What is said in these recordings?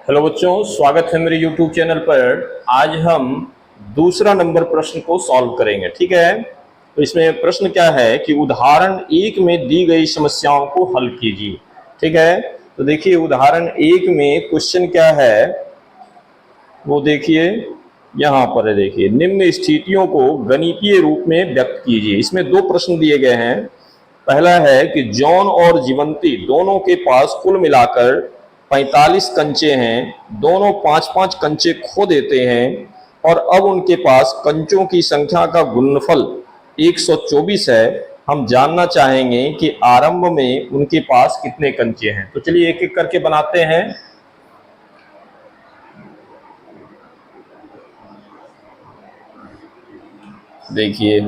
Hello बच्चों, स्वागत है मेरे YouTube चैनल पर। आज हम दूसरा नंबर प्रश्न को सॉल्व करेंगे। ठीक है, तो इसमें प्रश्न क्या है कि उदाहरण एक में दी गई समस्याओं को हल कीजिए। ठीक है, तो देखिए उदाहरण एक में क्वेश्चन क्या है वो देखिए, यहाँ पर है। देखिए, निम्न स्थितियों को गणितीय रूप में व्यक्त कीजिए। इसमें दो प्रश्न दिए गए हैं। पहला है कि जॉन और जीवंती दोनों के पास कुल मिलाकर 45 कंचे हैं। दोनों 5-5 कंचे खो देते हैं और अब उनके पास कंचों की संख्या का गुणनफल 124 है। हम जानना चाहेंगे कि आरंभ में उनके पास कितने कंचे हैं। तो चलिए एक एक करके बनाते हैं। देखिए,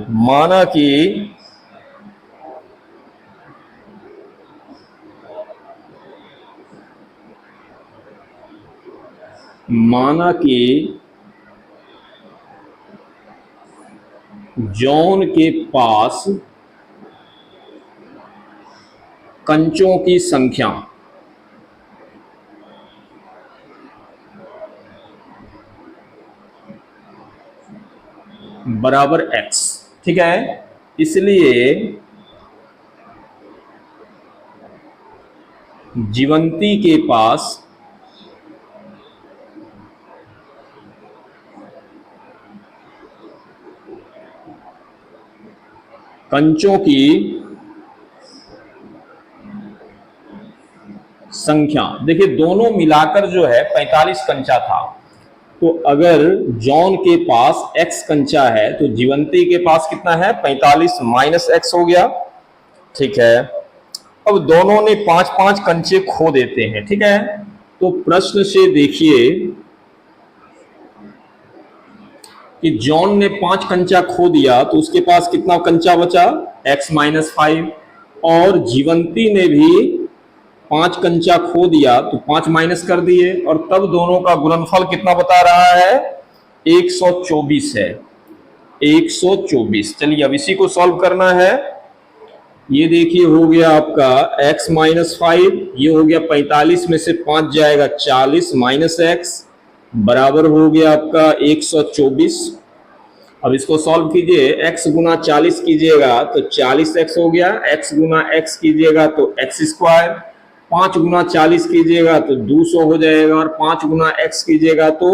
माना कि जॉन के पास कंचों की संख्या बराबर x। ठीक है, इसलिए जीवंती के पास कंचों की संख्या, देखिए दोनों मिलाकर जो है 45 कंचा था। तो अगर जॉन के पास x कंचा है तो जीवंती के पास कितना है? 45 माइनस x हो गया। ठीक है, अब दोनों ने 5-5 कंचे खो देते हैं। ठीक है, तो प्रश्न से देखिए कि जॉन ने 5 कंचा खो दिया तो उसके पास कितना कंचा बचा? x minus 5। और जीवंती ने भी 5 कंचा खो दिया तो 5 माइनस कर दिए और तब दोनों का गुणनफल कितना बता रहा है? 124 है। 124। चलिए अब इसी को सॉल्व करना है। ये देखिए हो गया आपका x माइनस 5, ये हो गया 45 में से 5 जाएगा 40 माइनस x बराबर हो गया आपका 124। अब इसको सॉल्व कीजिए। x गुना 40 कीजिएगा तो 40x हो गया। x गुना x कीजिएगा तो x स्क्वायर। 5 गुना 40 कीजिएगा तो 200 हो जाएगा और 5 गुना x कीजिएगा तो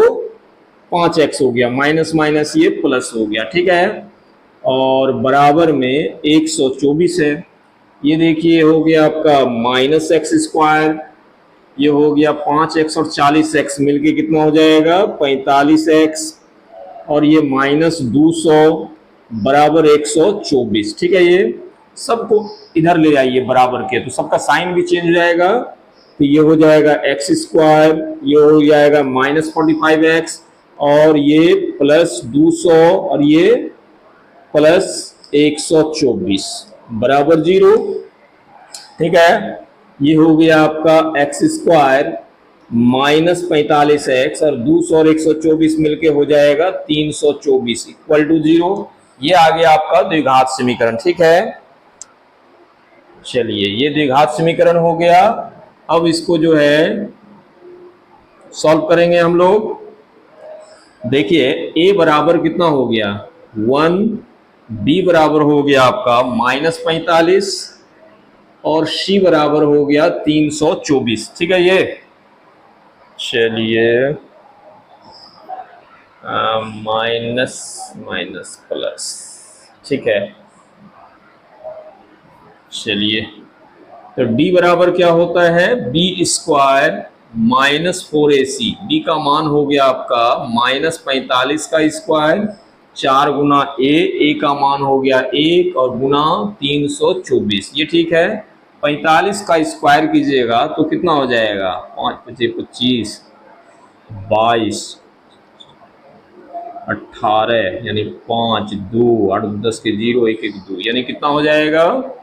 5x हो गया। माइनस माइनस ये प्लस हो गया। ठीक है, और बराबर में 124 है। ये देखिए हो गया आपका माइनस एक्स स्क्वायर, ये हो गया 5x और 40x मिलके कितना हो जाएगा? 45x और ये माइनस 200 बराबर 124। ठीक है, ये सबको इधर ले आइए बराबर के, तो सबका साइन भी चेंज हो जाएगा। तो ये हो जाएगा एक्स स्क्वायर, ये हो जाएगा माइनस 45x और ये प्लस 200 और ये प्लस 124 बराबर 0। ठीक है, ये हो गया आपका एक्स स्क्वायर माइनस 45x और 200 और 124 मिलके हो जाएगा 324 इक्वल टू 0। ये आ गया आपका द्विघात समीकरण। ठीक है, चलिए ये द्विघात समीकरण हो गया। अब इसको जो है सॉल्व करेंगे हम लोग। देखिए a बराबर कितना हो गया? 1, b बराबर हो गया आपका माइनस 45 और c बराबर हो गया 324। ठीक है, ये चलिए माइनस माइनस प्लस। ठीक है, चलिए तो d बराबर क्या होता है? b square minus 4ac। b का मान हो गया आपका माइनस 45 का स्क्वायर 4 गुना a का मान हो गया 1 और गुना 324। ये ठीक है, 45 का स्क्वायर कीजिएगा तो कितना हो जाएगा? 5 × 25 22 18 यानी 5 2 8 10 के 0 1 1 2 यानी कितना हो जाएगा?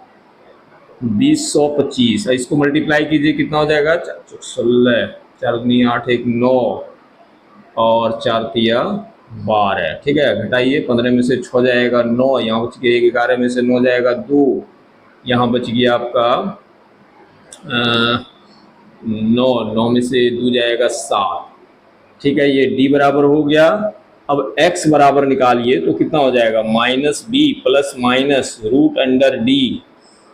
2025। इसको मल्टीप्लाई कीजिए, कितना हो जाएगा? 4 16 4 दूनी 8 1 9 और 4 तिया 12। ठीक है, घटाइए 15 में से 6 जाएगा 9, यहाँ बच गया 1, 11 में से 9 जाएगा 2, यहाँ बच गया आपका 9, 9 में से 2 जाएगा 7। ठीक है, ये d बराबर हो गया। अब x बराबर निकालिए तो कितना हो जाएगा, minus b plus minus root under D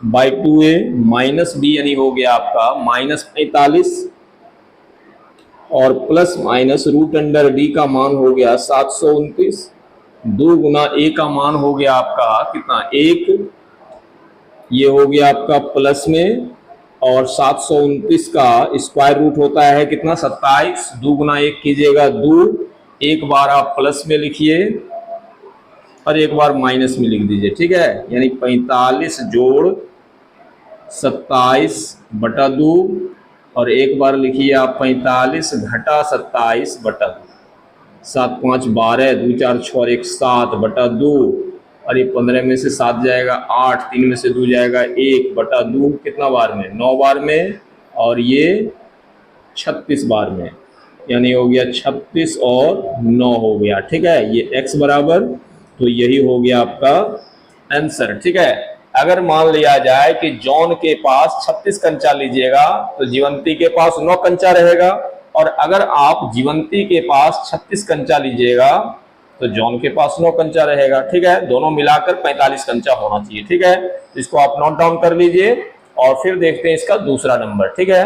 by 2a minus b, यानी हो गया आपका -45 और plus minus root under D का मान हो गया 729। 2 गुना a का मान हो गया आपका कितना, 1, ये हो गया आपका प्लस में, और 729 का स्क्वायर रूट होता है कितना, 27। 2 गुना 1 कीजिएगा 2, एक बार आप प्लस में लिखिए और एक बार माइनस में लिख दीजिए। ठीक है, यानी 45 जोड़ 27 बटा 2, और एक बार लिखिए आप 45 घटा 27 बटा 2। 7 5 12, 2 4 6 और 1 7 बटा 2, और ये 15 में से 7 जाएगा 8, 3 में से 2 जाएगा 1 बटा 2, कितना बार में, 9 बार में, और ये 36 बार में, यानी हो गया 36 और 9 हो गया। ठीक है, ये x बराबर, तो यही हो गया आपका आंसर। ठीक है, अगर मान लिया जाए कि जॉन के पास 36 कंचा लीजिएगा तो जीवंती के पास 9 कंचा रहेगा, और अगर आप जीवंती के पास 36 कंचा लीजिएगा तो जॉन के पास 9 कंचा रहेगा। ठीक है, दोनों मिलाकर 45 कंचा होना चाहिए। ठीक है, तो इसको आप नोट डाउन कर लीजिए और फिर देखते हैं इसका दूसरा नंबर। ठीक है,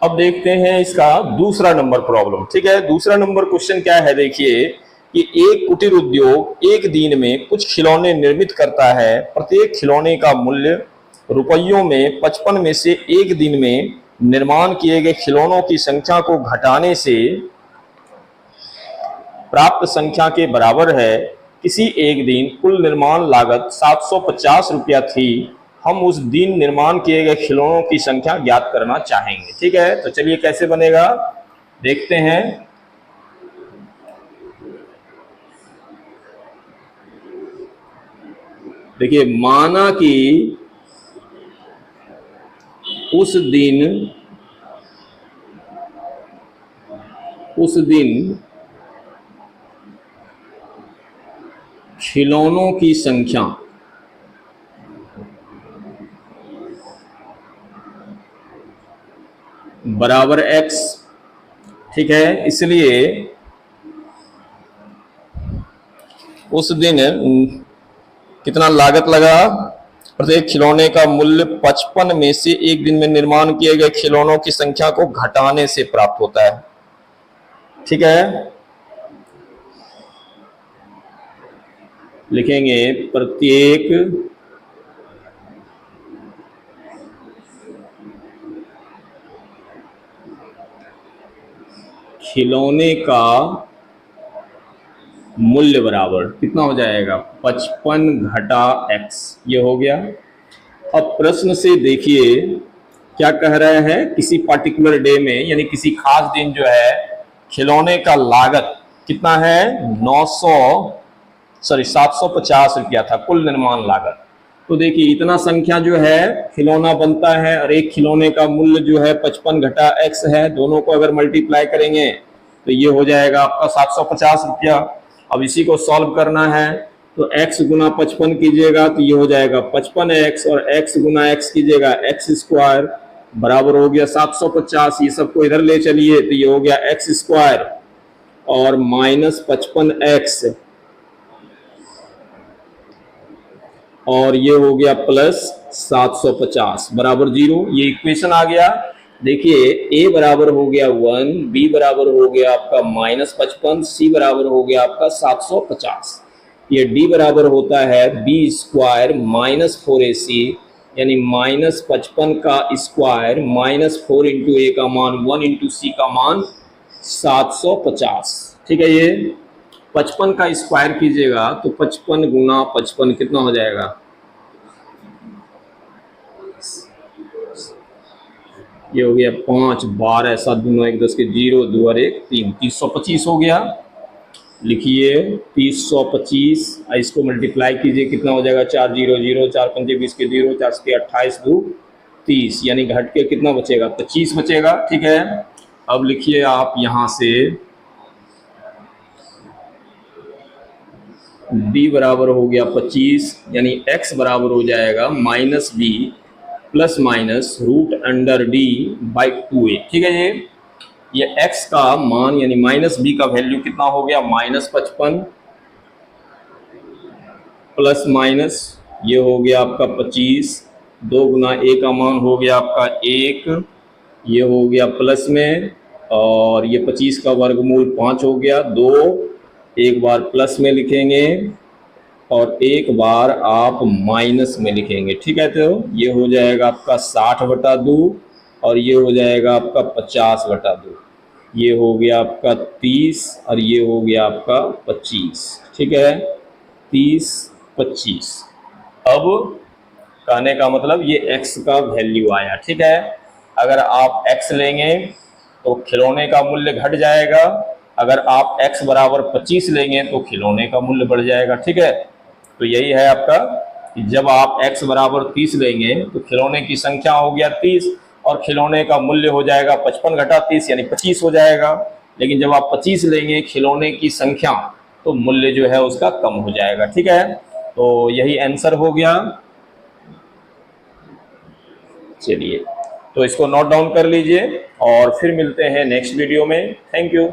अब देखते हैं इसका दूसरा नंबर प्रॉब्लम। ठीक है, दूसरा नंबर क्वेश्चन क्या है, देखिए कि एक कुटीर उद्योग एक दिन में कुछ खिलौने निर्मित करता है। प्रत्येक खिलौने का मूल्य रुपयों में 55 में से एक दिन में निर्माण किए गए खिलौनों की संख्या को घटाने से प्राप्त संख्या के बराबर है। किसी एक दिन कुल निर्माण लागत 750 रुपया थी। हम उस दिन निर्माण किए गए खिलौनों की संख्या ज्ञात करना चाहेंगे। ठीक है, तो चलिए कैसे बनेगा देखते हैं। देखिए, माना कि उस दिन खिलौनों की संख्या बराबर x। ठीक है, इसलिए उस दिन कितना लागत लगा, प्रत्येक खिलौने का मूल्य 55 में से एक दिन में निर्माण किए गए खिलौनों की संख्या को घटाने से प्राप्त होता है। ठीक है, लिखेंगे प्रत्येक खिलौने का मूल्य बराबर कितना हो जाएगा, 55 घटा x, ये हो गया। अब प्रश्न से देखिए क्या कह रहे हैं, किसी पर्टिकुलर डे में यानी किसी खास दिन जो है खिलौने का लागत कितना है, 750 रुपया था कुल निर्माण लागत। तो देखिए इतना संख्या जो है खिलौना बनता है और एक खिलौने का मूल्य जो है 55 घटा x है, दोनों को अगर मल्टीप्लाई करेंगे तो ये हो जाएगा आपका 750 रुपया। अब इसी को सॉल्व करना है तो x गुना 55 कीजिएगा तो ये हो जाएगा 55x, और x गुना x कीजिएगा x स्क्वायर बराबर हो गया 750। ये सबको इधर ले चलिए तो ये हो गया x स्क्वायर और माइनस 55x, और ये हो गया प्लस 750 बराबर 0। ये इक्वेशन आ गया। देखिए a बराबर हो गया 1, b बराबर हो गया आपका -55, c बराबर हो गया आपका 750। ये d बराबर होता है b स्क्वायर -4ac, यानी -55 का स्क्वायर -4 इंटू a का मान 1 इंटू c का मान 750। ठीक है, ये 55 का स्क्वायर कीजिएगा तो 55 गुना 55 कितना हो जाएगा, ये हो गया 5 12 7 2 9 1 10 के 0 2 और 1 3, 325 हो गया। लिखिए 325, इसको मल्टीप्लाई कीजिए कितना हो जाएगा, 4 0 0 4 5 20 के 0 4 के 28 2 30, यानी घट के कितना बचेगा, 25 बचेगा। ठीक है, अब लिखिए आप यहाँ से d बराबर हो गया 25, यानी x बराबर हो जाएगा -b plus minus root under D by 2a। ठीक है, ये x का मान यानी माइनस बी का वैल्यू कितना हो गया, -55 प्लस माइनस ये हो गया आपका 25, 2 गुना a का मान हो गया आपका 1, ये हो गया प्लस में, और ये 25 का वर्गमूल 5 हो गया 2, एक बार प्लस में लिखेंगे और एक बार आप माइनस में लिखेंगे। ठीक है, तो ये हो जाएगा आपका 60/2 और ये हो जाएगा आपका 50/2। ये हो गया आपका 30 और ये हो गया आपका 25। ठीक है, 30 25। अब कहने का मतलब ये x का वैल्यू आया। ठीक है, अगर आप x लेंगे तो खिलौने का मूल्य घट जाएगा, अगर आप x बराबर 25 लेंगे तो खिलौने का मूल्य बढ़ जाएगा। ठीक है, तो यही है आपका कि जब आप x बराबर 30 लेंगे तो खिलौने की संख्या हो गया 30 और खिलौने का मूल्य हो जाएगा 55 घटा 30 यानी 25 हो जाएगा। लेकिन जब आप 25 लेंगे खिलौने की संख्या तो मूल्य जो है उसका कम हो जाएगा। ठीक है, तो यही आंसर हो गया। चलिए, तो इसको नोट डाउन कर लीजिए और फिर मिलते हैं नेक्स्ट वीडियो में। Thank you.